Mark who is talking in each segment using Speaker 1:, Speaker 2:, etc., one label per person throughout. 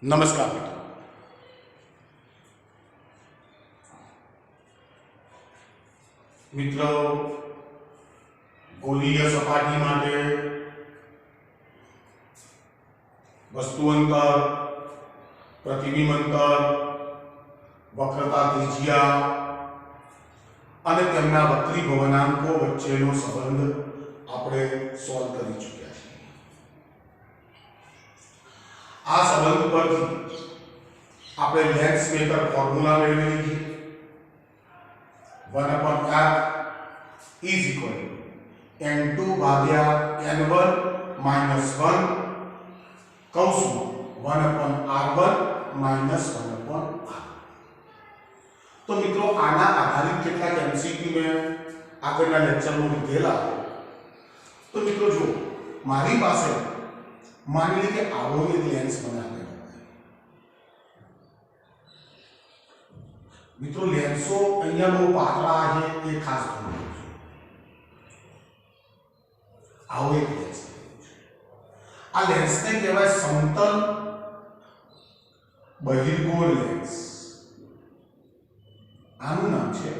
Speaker 1: नमस्कार मित्रों, गोलीय सपाटी माटे वस्तुअंतर, प्रतिबिंब अंतर, वक्रता त्रिज्या અને તેમના વક્રીભવનાંકો વચ્ચેનો સંબંધ આપણે સોલ્વ કરી ચૂક્યા છીએ। આ સંબંધ પરથી આપણે લેન્સ મેકર ફોર્મ્યુલા મેળવી લીધી। 1/r is equal to n2 ભાગ્યા n1 minus 1 કૌંસમાં 1/r1 minus 1/r। तो मित्रों आना आधारित કેટલાક एमसीक्यू में આગળના લેક્ચરમાં લીધેલા। तो मित्रों जो મારી પાસે માની લે કે આવો એક લેન્સ મને આપેલો હોય। મિત્રો લેન્સો અહીંયા બહુ પાતળા છે એ ખાસ ધ્યાન રાખજો। આવો એક લેન્સ આ લેન્સને કહેવાય સમતલ બહિર્ગોળ લેન્સ। આનું નામ છે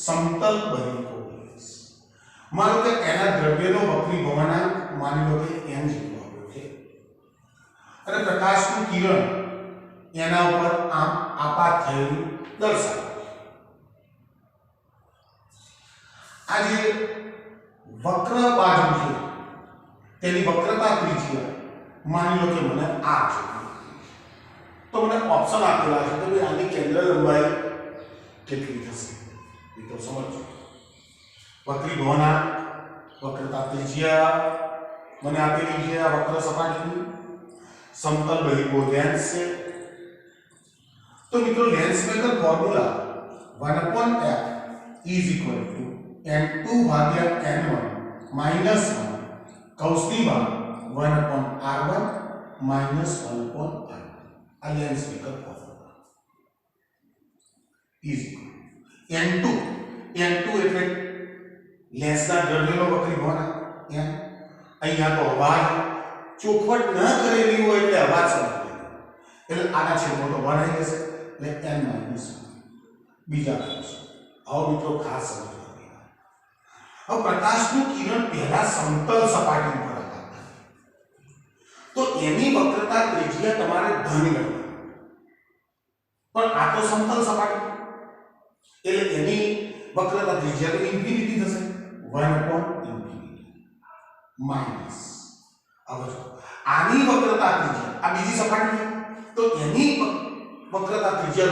Speaker 1: સમતલ બહિર્ગોળ લેન્સ। માનો કે એના દ્રવ્યનો વક્રીભવનાંક માની લો કે n જેટલો આવ્યો છે અને પ્રકાશનું કિરણ એના ઉપર આમ આપાત થયેલું દર્શાવે છે। આ જે વક્ર બાજુ છે તેની વક્રતા ત્રિજ્યા માની લો કે મને આ છે। તો મને ઓપ્શન આપેલા છે કે ભાઈ આની કેન્દ્ર લંબાઈ કેટલી થશે એ તો સમજો। વક્રીભવનાંક, વક્રતા ત્રિજ્યા મને આપેલી છે આ વક્ર સપાટીની, સમતલ બહિર્ગોળ લેન્સ છે। तो मित्रों lens maker formula 1/f is equal to n2 भाग्या n1 minus 1 कौंसनी बार 1/r1 minus 1/r। आ lens maker formula is equal n2 એટલે લેન્સના દ્રવ્યનો વક્રીભવનાંક n। અહીંયા તો અવાજ ચોખવટ ન કરેલી હોય એટલે અવાજ સમજાય એટલે આના છેદમાં તો 1 આવી જશે એટલે n minus 1 બીજા કેસ। આવો મિત્રો ખાસ સમજવાનું। હવે પ્રકાશનું કિરણ પહેલા સમતલ સપાટી ઉપર આઘાત થાય તો એની વક્રતા ત્રિજ્યા તમારે ધન ગણવાની, પણ આ તો સમતલ સપાટી એટલે એની વક્રતા ત્રિજ્યા તો ઇન્ફિનિટી થશે 1/∞ માઈનસ હવે આની વક્રતા ત્રિજ્યા આ બીજી સપાટી છે તો એની वक्रता त्रिज्या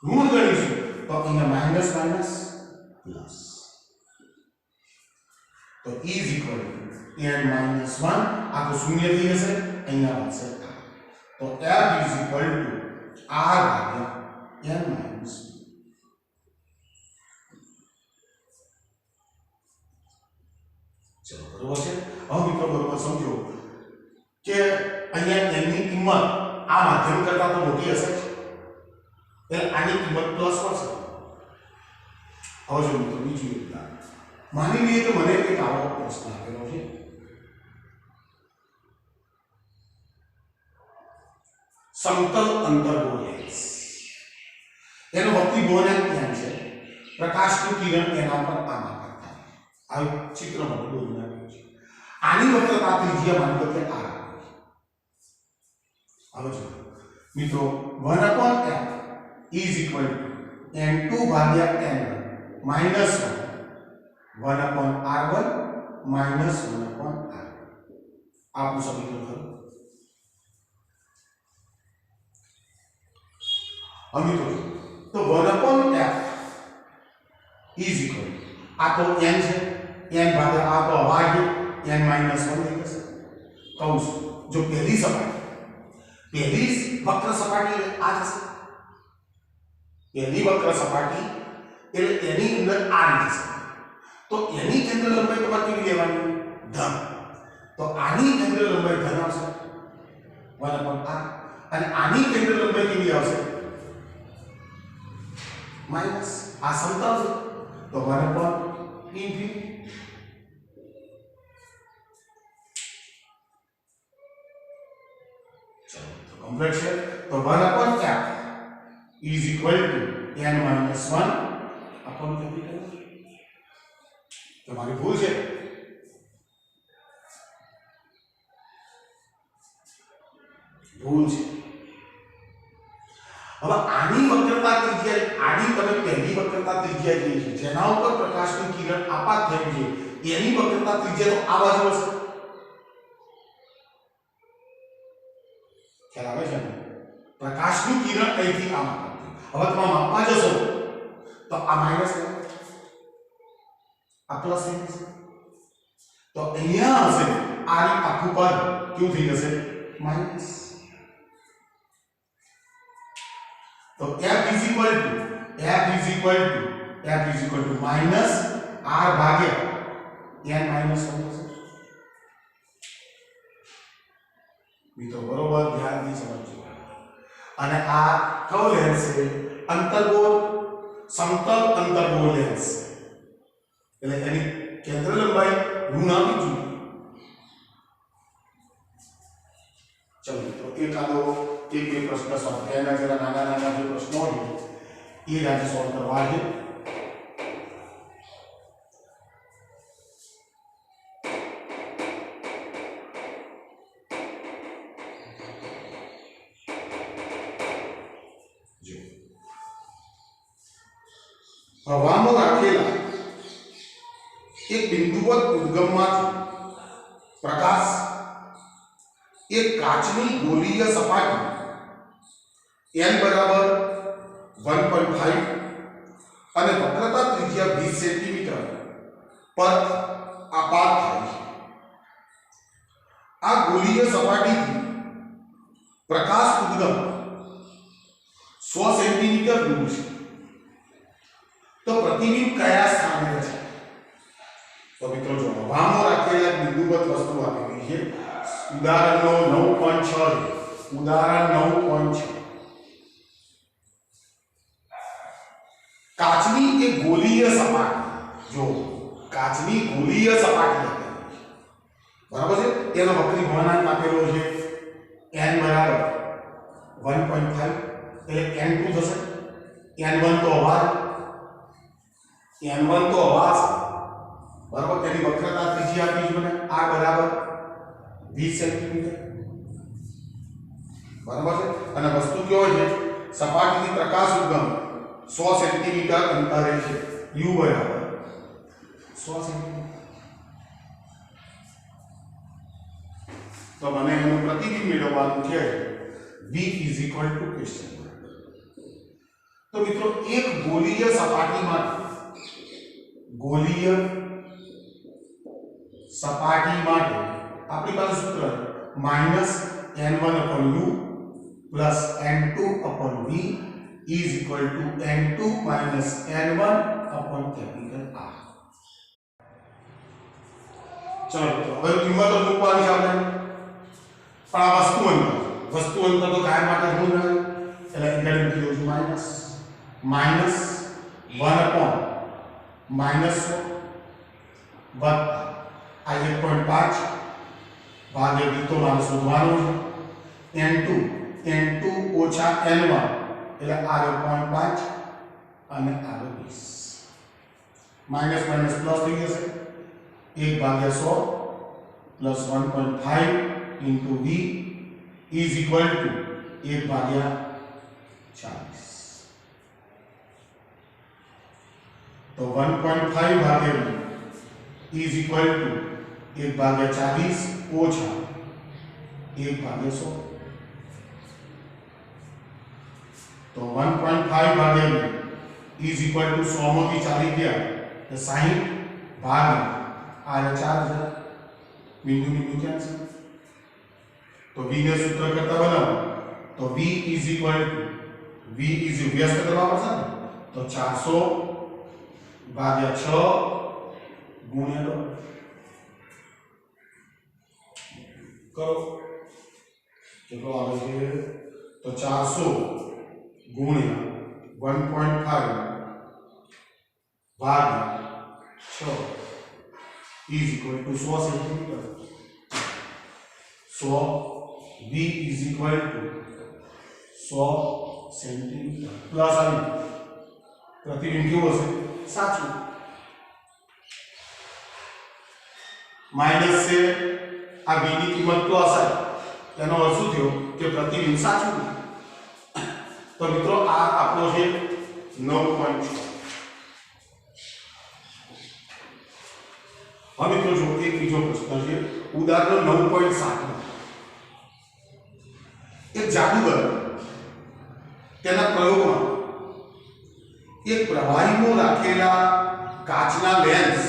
Speaker 1: ऋण गणीशु तो अहींया माइनस माइनस प्लस तो is equal to n minus 1 आ तो शून्य થઈ જશે અહીંયા આવશે તો f is equal to r ભાગ્યા n minus 1। ચલો બરોબર છે। હવે મિત્રો બરોબર સમજો કે અહીંયા n ની કિંમત આ માધ્યમ કરતા તો મોટી હશે એટલે આની કિંમત પ્લસ પડશે। હવે જો મિત્રો બીજું એક માની લઈએ કે મને એક આવો પ્રશ્ન આપેલો છે સમતલ અંતર્ગોળ લેન્સ એનો વક્રીભવનાંક ત્યાં છે, પ્રકાશનું કિરણ એના પર આમ આઘાત થાય। આ ચિત્રમાં દોરી નાખ્યું છે। આની વક્રતા ત્રિજ્યા માની લો કે r। अब जो मित्रों 1/f is equal to n2 भाग्या n1 minus 1 1/r1 minus 1/r। आप समीकरण करो। अब मित्रों तो 1/f is equal to आ तो n है n भाग्या आ तो अवाज n minus 1 देगा सर कौंस जो पहली सपाटी पहली वक्र सपाटी आ जैसे पहली वक्र सपाटी એટલે એની અંદર આ રીતે છે તો એની કેન્દ્ર લંબાઈ તમારે કેવી લેવાની ધન તો આની કેન્દ્ર લંબાઈ ધન આવશે 1/r અને આની કેન્દ્ર લંબાઈ કેવી આવશે માઈનસ આ સમતલ છે તો 1/∞। चलो तो कंप्लीट है। तो 1 अपॉन क्या is equal to n minus 1 upon capital. તમારી ભૂલ છે। ભૂલ છે। હવે આની વક્રતા ત્રિજ્યા આની તમે પહેલી વક્રતા ત્રિજ્યા જે છે જેના ઉપર પ્રકાશની કિરણ આપાત થઈ છે એની વક્રતા ત્રિજ્યા તો આ બાજુ હશે। ખ્યાલ આવે છે ને? પ્રકાશની કિરણ અહીંથી આમ આવતી। હવે તમે માપવા જશો તો આ માઈનસ છે આ પ્લસ થઈ જશે। તો અહીંયા હશે આ આખું પદ કેવું થઈ જશે માઈનસ। तो f is equal to minus r Bhagya n minus 1 થશે। મિત્રો બરોબર ધ્યાનથી સમજજો। અને આ કયો લેન્સ છે અંતર્ગોળ સમતલ અંતર્ગોળ લેન્સ એટલે એની કેન્દ્ર લંબાઈ ઋણ આપી છું। चलो तो एक प्रश्न सॉल्व करना जरा नाना जो प्रश्न हो ये आज सॉल्व करवा है। जो हवामां राखेला एक बिंदुवत उद्गममांथी प्रकाश एक काचनी गोलीय सपाटी n बराबर 1.5 અને વક્રતા ત્રિજ્યા 20 સેન્ટીમીટર પર આપાત થાય છે। આ ગોલીય સપાટીથી પ્રકાશ ઉદ્ગમ 100 સેન્ટીમીટર દૂર છે। તો પ્રતિબિંબ કયા સ્થાને છે? તો મિત્રો જો હવામાં રાખેલા બિંદુવત વસ્તુ આપેલી છે। ઉદાહરણ 9.6 ઉદાહરણ 9.6 કાચની એક ગોલીય સપાટી જો કાચની ગોલીય સપાટી આપેલી છે બરાબર છે। તેનો વક્રી ભ્રમણાંક આપેલો છે n બરાબર 1.5 એટલે n2 થશે। n1 તો અવાજ બરાબર। તેની વક્રતા ત્રિજ્યા આપી છે મને r બરાબર 20 સેન્ટીમીટર બરાબર છે। અને વસ્તુ કેવો છે સપાટીથી પ્રકાશ ઉદ્ગમ 100 સેન્ટીમીટર અંતરે છે। u બરાબર 100 સેન્ટીમીટર। તો મને એનું પ્રતિબિંબ મેળવવાનું છે v is equal to question mark. તો મિત્રો એક ગોલીય સપાટી માટે આપણી પાસે સૂત્ર minus n1 upon u plus n2 upon v is equal to n2 minus n1 upon capital R। चलो હવે કિંમતો મૂકવાની છે આપણે। પણ આ વસ્તુ અંતર તો કાયમ માટે શું રહે એટલે ઇન્ડિયન મૂકી દઉં છું માઈનસ 1 upon minus 1 વત્તા આ 1.5 ભાગ્યા v તો મારે શોધવાનું છે n2 ઓછા n1 એટલે r.5 અને r20 માઈનસ માઈનસ પ્લસ થઈ જશે 1 ભાગ્યા 100 plus 1.5 into v is equal to 1 ભાગ્યા 40। तो 1.5 भाग्या v is equal to 1 भाग्या 40 ओछा 1 भाग्या 100। तो 1.5 भाग्या v is equal to 100 માંથી 40 ગયા તો 60 ભાગ્યા આ 4000 બિંદુ ક્યાં છે? तो v ने सूत्र करता बनाओ तो v is equal to व्यस्त કરવા પડશે ને તો 400 भाग्या 6 गुणिया 2 करो કેટલો આવે છે તો 400 ગુણ્યા 1.5 ભાગ્યા 6 is equal to 100 centimetre 100 v is equal to 100 centimetre plus આવી પ્રતિબિંબ કેવું હશે સાચું માઈનસ છે આ v ની કિંમત પ્લસ આવી એનો અર્થ શું થયો કે પ્રતિબિંબ સાચું તો મિત્રો આ આપણો છે 9.6 હવે મિત્રો જો એક બીજો પ્રશ્ન છે ઉદાહરણ 9.7 એક જાદુગર તેના પ્રયોગમાં એક પ્રવાહીમાં રાખેલા કાચના લેન્સ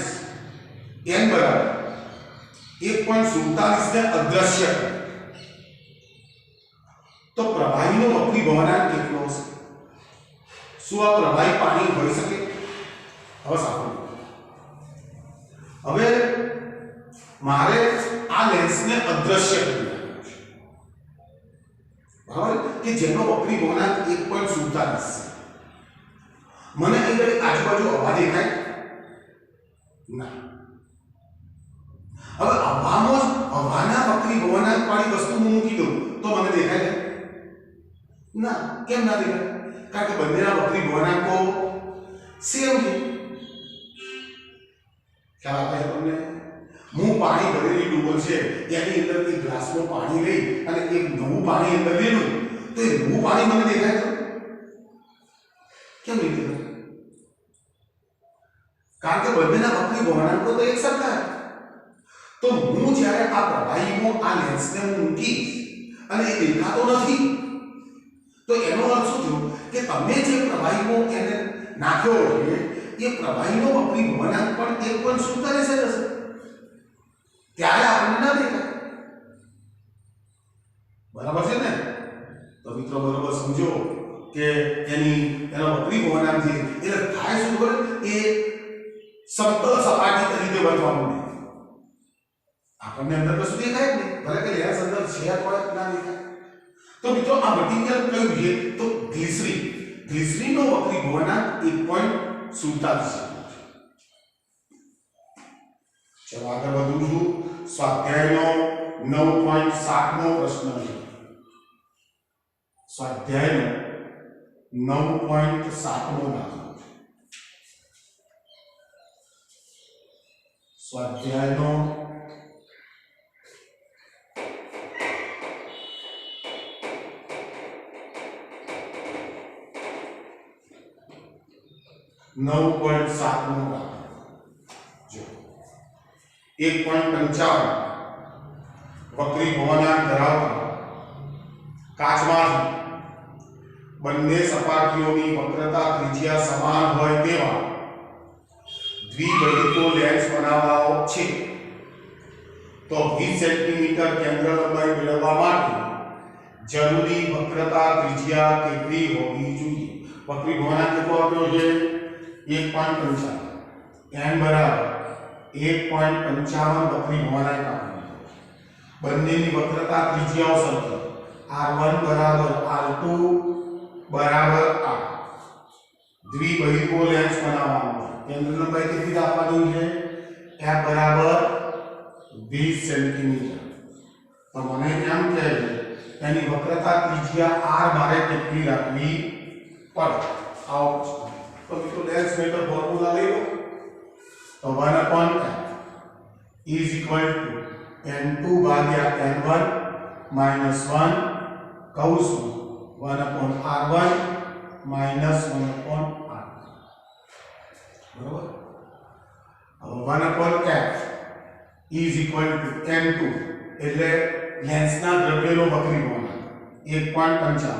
Speaker 1: n બરાબર 1.47 ને અદ્રશ્ય કરે તો પ્રવાહીનો વક્રી ભવનાંક કેટલો હશે શું આ પ્રવાહી પાણી હોઈ શકે હવે સાંભળો હવે મારે આ લેન્સને અદ્રશ્ય કરી નાખવું છે બરાબર કે જેનો વક્રી ભવનાંક 1.47 છે મને અહીં આજુબાજુ હવા દેખાય ના હવે હવાના વક્રી ભવનાંક વાળી વસ્તુ હું મૂકી દઉં તો મને દેખાય ના કેમ ના દેખાય કારણ કે બંનેના વક્રી ભવનાંકો સેમ છે ખ્યાલ આપે છે તમને હું પાણી ભરેલી ડૂબલ છે એની અંદર એક ગ્લાસમાં પાણી લઈ અને એક નવું પાણી અંદર લેલું તો એ નવું પાણી મને દેખાય તો કેમ નહીં દેખાય કારણ કે બંનેના વક્રી ભવનાંકો તો એક સરખા તો હું જ્યારે આ પ્રવાહીમાં આ લેન્સને મૂકીશ અને એ દેખાતો નથી તો એનો અર્થ શું થયો કે તમે જે પ્રવાહીમાં એને નાખ્યો છે એ પ્રવાહીનો વક્રી ભવનાંક પણ 1.47 હશે ત્યારે આપણને ના દેખાય બરાબર છે ને તો મિત્રો બરાબર સમજો કે એનો વક્રી ભવનાંક છે એટલે થાય શું ખબર એ સમતલ સપાટી તરીકે વર્તવાનું નહીં આપણને અંદર કશું દેખાય જ નહીં ભલે કે લેન્સ અંદર છે કોઈ ના દેખાય તો મિત્રો આ મટીરીયલ કયું છે તો ગ્લિસરીનનો વક્રી ભવનાંક 1.47 છે ચલો આગળ વધું છું સ્વાધ્યાયનો 9.7 નો પ્રશ્ન છે સ્વાધ્યાયનો 9.7 નો દાખલો સ્વાધ્યાયનો 9.7 નો દાખલો જો 1.55 વક્રી ભવનાંક ધરાવતા કાચમાંથી બંને સપાટીઓની વક્રતા ત્રિજ્યા સમાન હોય તેવા દ્વિબહિર્ગો લેન્સ બનાવવા છે તો 20 સેન્ટીમીટર કેન્દ્ર લંબાઈ મેળવવા માટે જરૂરી વક્રતા ત્રિજ્યા કેટલી હોવી જોઈએ વક્રી ભવનાંક કેટલો આપ્યો છે 1.55 n બરાબર 1.55 વક્રી ભવનાંક આપ્યો બંનેની વક્રતા ત્રિજ્યાઓ સરખી r1 બરાબર r2 બરાબર r દ્વિબહિર્ગો લેન્સ બનાવવાનો કેન્દ્ર લંબાઈ કેટલી આપવાની છે f બરાબર 20 સેન્ટીમીટર તો મને એમ કહે છે એની વક્રતા ત્રિજ્યા r મારે કેટલી રાખવી પડે આવો તો મિત્રો લેન્સ મેટર ફોર્મ્યુલા લઈ લો તો 1/f is equal to n2 ભાગ્યા n1 minus 1 કૌંસમાં 1/r1 minus 1/r બરાબર હવે 1/f is equal to n2 એટલે લેન્સના દ્રવ્યનો વક્રી ભવનાંક 1.55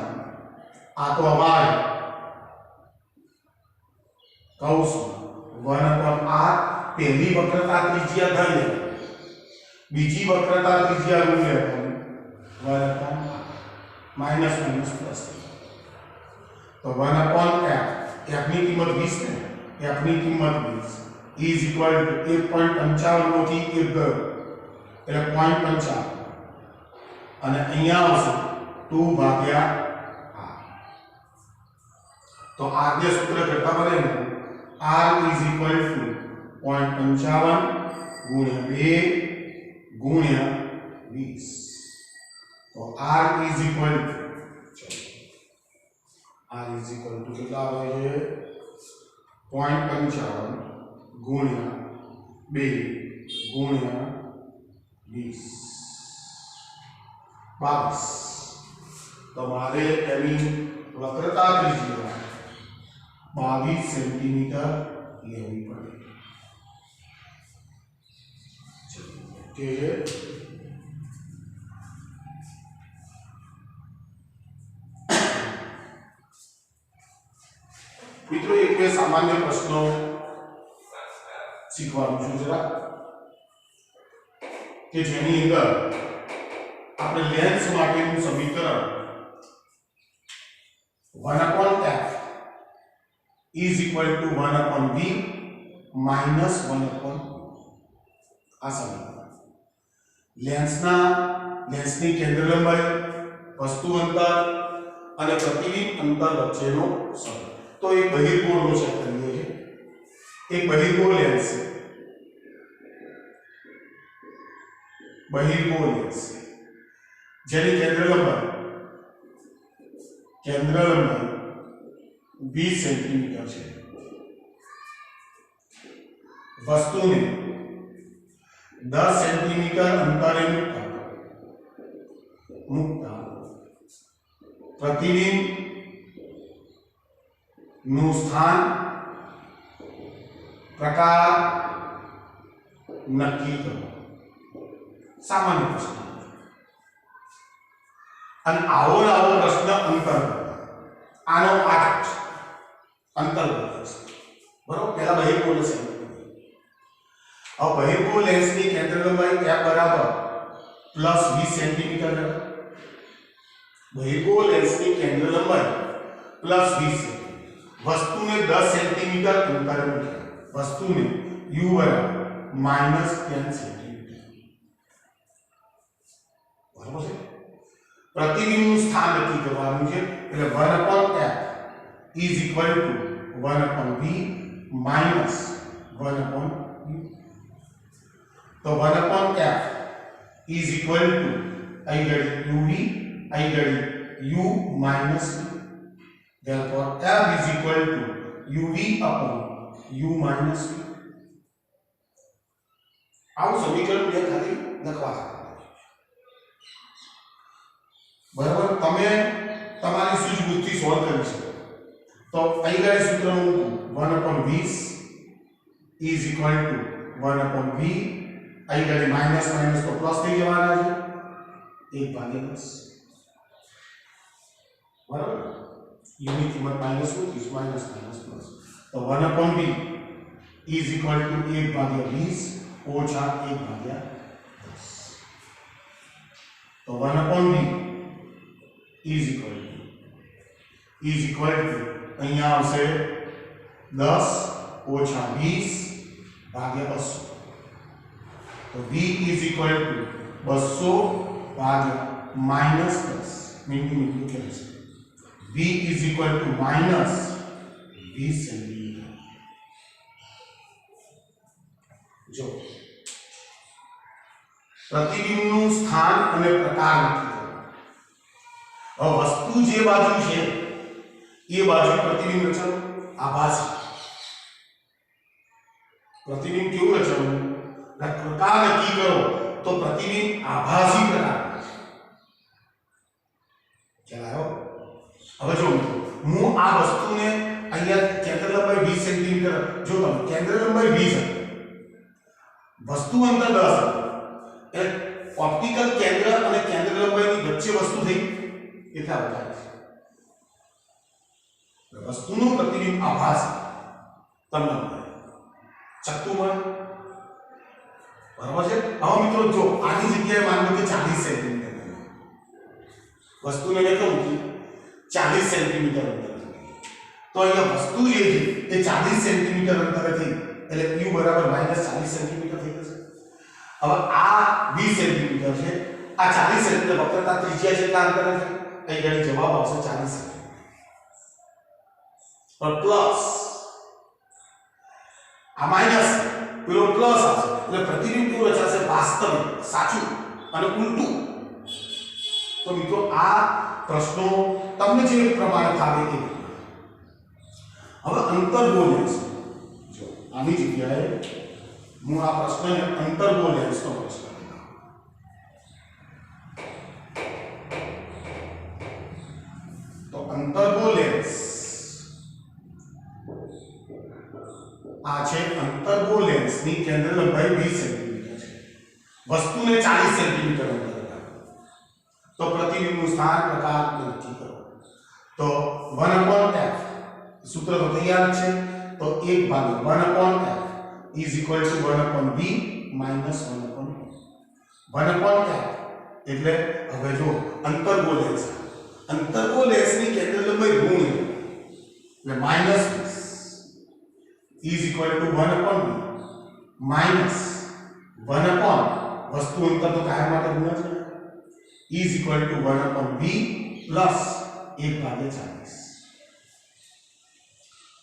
Speaker 1: આ તો અવાજ કૌંસમાં 1/r પહેલી વક્રતા ત્રિજ્યા ધન લે બીજી વક્રતા ત્રિજ્યા ઋણ લેવાની 1/r માઈનસ માઈનસ પ્લસ તો 1/f f ની કિંમત 20 ને f ની કિંમત 20 is equal to 1.55 માંથી 1 ગયો એટલે 0.55 અને અહીંયા આવશે 2 ભાગ્યા r તો r ને સૂત્ર કરતા બને r is equal to 0.55 ગુણ્યા 2 ગુણ્યા 20 તો तो r इज इक्वल टू કેટલા આવે છે 0.55 ગુણ્યા 2 ગુણ્યા 20 22 તમારે એની વક્રતા ત્રિજ્યા 22 સેન્ટીમીટર લેવી પડે કે મિત્રો એક બે સામાન્ય પ્રશ્નો શીખવાનું છું જરા કે જેની અંદર આપણે લેન્સ માટેનું સમીકરણ 1/f is equal to 1/v minus 1/v આ સમીકરણ લેન્સની કેન્દ્ર લંબાઈ વસ્તુ અંતર અને પ્રતિબિંબ અંતર વચ્ચેનો સંબંધ तो एक बहिर्गोળ चेक करिए છીએ एक बहिर्गोળ लेंस જેની કેન્દ્ર લંબાઈ 20 સેન્ટીમીટર છે વસ્તુને 10 સેન્ટીમીટર અંતરે મૂકતા પ્રતિબિંબ નું સ્થાન પ્રકાર નક્કી કરો સામાન્ય પ્રશ્ન અને આવો પ્રશ્ન અંતર આનો આઠ અંતર બરોબર પહેલા બહિર્ગોળ છે अब बहिर्गोळ लेंसની કેન્દ્ર લંબાઈ f બરાબર +20 સેન્ટીમીટર છે બહિર્ગોળ લેન્સની કેન્દ્ર લંબાઈ +20 वस्तु ने 10 सेंटीमीटर अंतर में वस्तु ने u बराबर -10 सेंटीमीटर बराबर है प्रतिबिंब નું સ્થાન નક્કી કરવાનું છે એટલે 1/f is equal to 1/v minus 1/u तो 1/f is equal to I get uv I get u minus v. Therefore, f is equal to uv upon u minus v. આવું સમીકરણ બે ખાલી લખવા બરાબર તમે તમારી સૂઝબૂછથી સોલ્વ કરી શકો તો અહીં ગઈ સૂત્ર મૂકું 1/20 is equal to 1/v અહીં ગઈ માઈનસ માઈનસ તો પ્લસ થઈ જવાના છે 1/10 બરાબર u ની કિંમત માઈનસ મૂકીશ માઈનસ માઈનસ પ્લસ તો 1/v is equal to 1/20 ઓછા 1/10 તો 1/v is equal to અહીંયા આવશે 10 ઓછા 20 ભાગ્યા 200 તો v is equal to 200 ભાગ્યા -10 minute cancel v is equal to -20 centimetre જો પ્રતિબિંબનું સ્થાન અને પ્રકાર નક્કી કરો હવે વસ્તુ જે બાજુ છે એ બાજુ પ્રતિબિંબ રચવાનું આભાસી પ્રતિબિંબ કેવું રચવાનું પ્રકાર નક્કી કરો તો પ્રતિબિંબ આભાસી પ્રકાર ખ્યાલ આવ્યો હવે જો હું આ વસ્તુને અહીંયા કેન્દ્ર લંબાઈ 20 સેન્ટીમીટર જો તમે કેન્દ્ર લંબાઈ 20 વસ્તુ અંતર 10 એટલે ઓપ્ટિકલ કેન્દ્ર અને કેન્દ્ર લંબાઈની વચ્ચે વસ્તુ થઈ કેટલા વધારે છે વસ્તુનું પ્રતિબિંબ આભાસી તમને ચક્કુ મળે બરાબર છે હવે મિત્રો જો આની જગ્યાએ માનો કે 40 સેન્ટીમીટર વસ્તુને મેં કહું 40 સેન્ટીમીટર અંતર તો અહીંયા વસ્તુ જે છે એ 40 સેન્ટીમીટર અંતરે થઈ એટલે u બરાબર -40 સેન્ટીમીટર થઈ જશે હવે આ 20 સેન્ટીમીટર છે આ 40 સેન્ટીમીટર વક્રતા ત્રિજ્યા કેટલા અંતરે છે અહીં જવાબ આવશે 40 સેન્ટીમીટર और प्लस आ माइनस પેલો પ્લસ આવશે એટલે પ્રતિબિંબ કેવું રચાશે વાસ્તવિક સાચું અને ઉલટું તો મિત્રો આ પ્રશ્નો તમને જે પ્રમાણે ફાવે એ હવે અંતર્ગો લેન્સ જો આની જગ્યાએ હું આ પ્રશ્નને અંતર્ગો લેન્સનો પ્રશ્ન તો અંતર્ગો લેન્સ આ છે અંતર્ગો લેન્સની કેન્દ્ર લંબાઈ 20 સેન્ટીમીટર છે વસ્તુને 40 સેન્ટીમીટર અંતર તો પ્રતિબિંબનું સ્થાન પ્રકાર નક્કી કરો તો 1/f સૂત્ર તો તૈયાર છે તો 1/1/f is equal to 1/b minus 1/f એટલે હવે જો અંતર્ગો લેન્સની કેન્દ્ર લંબાઈ ઋણ એટલે -20 is equal to 1/b minus 1/ વસ્તુ અંતર તો કાયમ માટે ઋણ છે is equal to 1/b plus 1/40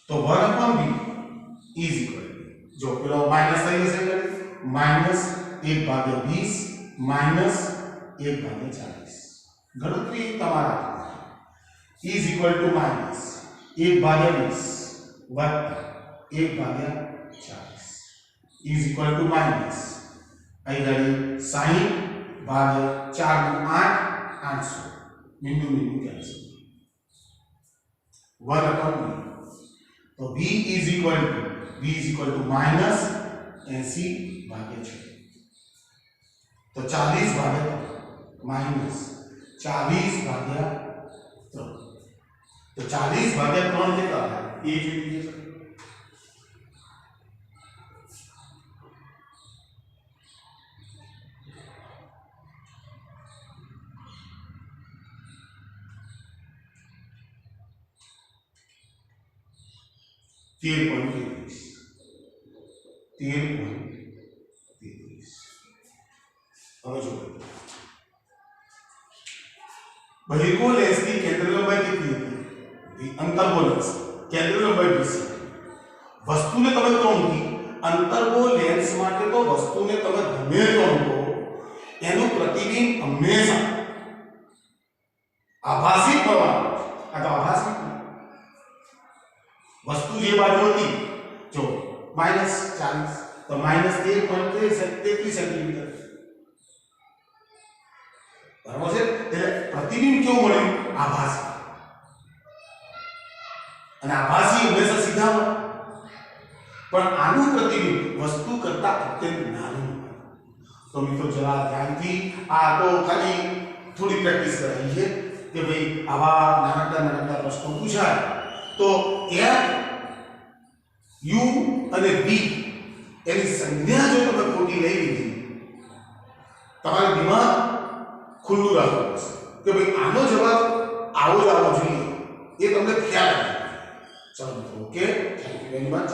Speaker 1: तो 1/b is equal to जो पेलो माइनस થઈ જશે माइनस 1/20 माइनस 1/40 ગણતરી તમારા is equal to माइनस 1/20 વત્તા 1/40 is equal to माइनस અહીં ગણી 60/4 નું 800 बिंदु कैंसिल 1/b तो b is equal to minus 80/6 तो 40/3 minus 40/3 तो 40/3 कितना है ये जो लीजिए 13.33 હવે જો બહિર્ગો લેન્સની કેન્દ્ર લંબાઈ કેટલી હતી અંતર્ગો લેન્સ કેન્દ્ર લંબાઈ 20 વસ્તુને તમે તો મૂકી અંતર્ગો લેન્સ માટે તો વસ્તુને તમે ગમે તો મૂકો એનું પ્રતિબિંબ હંમેશા આભાસી મળવાનું આ તો આભાસી वस्तु જે બાજુ હતી જો -40 તો -1.33 સેન્ટીમીટર બરાબર છે એટલે પ્રતિબિંબ કેવું મળ્યું આભાસી અને આભાસી હંમેશા સીધા હોય પણ આનું પ્રતિબિંબ વસ્તુ કરતા અત્યંત નાનું તો મિત્રો જરા ધ્યાનથી આ તો ખાલી થોડી પ્રેક્ટિસ કરાવી છે કે ભાઈ આવા નાના પ્રશ્નો પૂછાય તો f u અને v એની સંજ્ઞા જો તમે ખોટી લઈ લીધી તમારું દિમાગ ખુલ્લું રાખવું પડશે કે ભાઈ આનો જવાબ આવો જ આવવો જોઈએ એ તમને ખ્યાલ આવે ચલો okay thank you very much